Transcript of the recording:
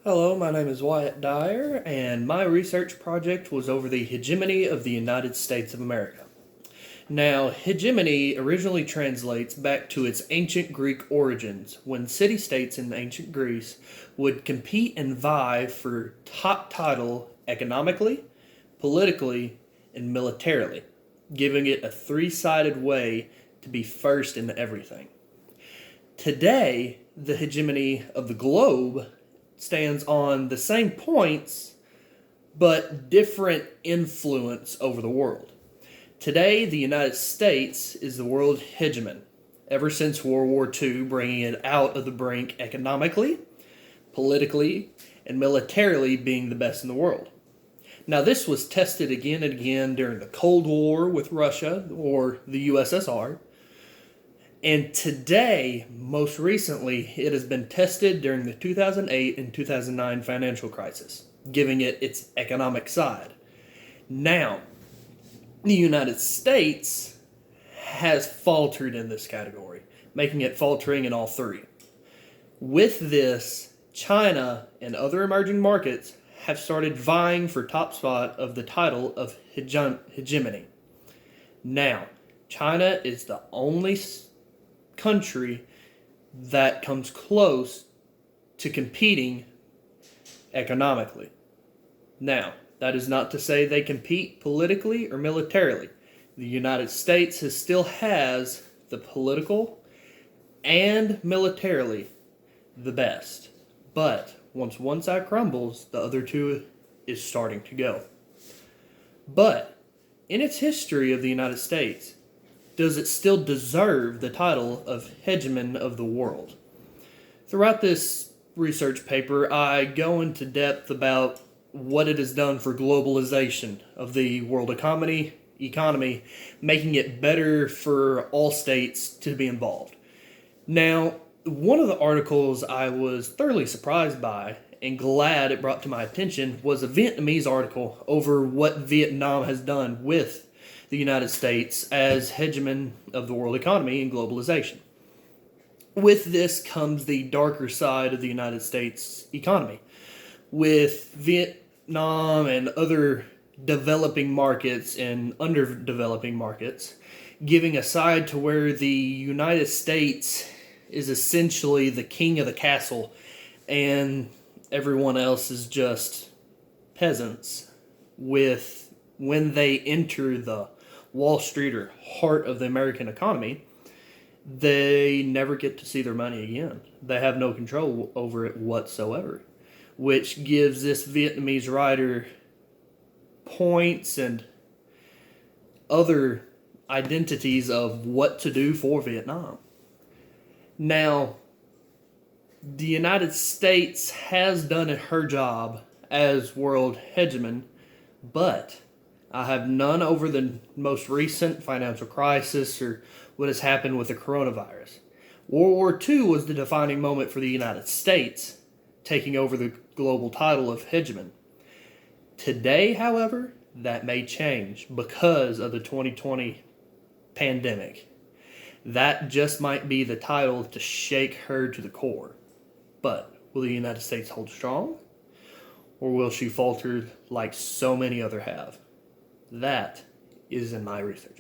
Hello, my name is Wyatt Dyer, and my research project was over the hegemony of the United States of America. Now, hegemony originally translates back to its ancient Greek origins, when city states in ancient Greece would compete and vie for top title economically, politically, and militarily, giving it a three-sided way to be first in everything. Today, the hegemony of the globe stands on the same points but different influence over the world. Today, the United States is the world hegemon, ever since World War II, bringing it out of the brink economically, politically, and militarily being the best in the world. Now, this was tested again and again during the Cold War with Russia or the USSR. And today, most recently, it has been tested during the 2008 and 2009 financial crisis, giving it its economic side. Now, the United States has faltered in this category, making it faltering in all three. With this, China and other emerging markets have started vying for top spot of the title of hegemony. Now, China is the only country that comes close to competing economically. Now, that is not to say they compete politically or militarily. The United States still has the political and militarily the best. But once one side crumbles, the other two is starting to go. But in its history of the United States, does it still deserve the title of hegemon of the world? Throughout this research paper, I go into depth about what it has done for globalization of the world economy, making it better for all states to be involved. Now, one of the articles I was thoroughly surprised by and glad it brought to my attention was a Vietnamese article over what Vietnam has done with the United States as hegemon of the world economy and globalization. With this comes the darker side of the United States economy, with Vietnam and other developing markets and underdeveloping markets giving a side to where the United States is essentially the king of the castle and everyone else is just peasants. With when they enter the Wall Street or heart of the American economy, they never get to see their money again. They have no control over it whatsoever, which gives this Vietnamese writer points and other identities of what to do for Vietnam. Now, the United States has done her job as world hegemon, but I have none over the most recent financial crisis or what has happened with the coronavirus. World War II was the defining moment for the United States, taking over the global title of hegemon. Today, however, that may change because of the 2020 pandemic. That just might be the title to shake her to the core. But will the United States hold strong? Or will she falter like so many other have? That is in my research.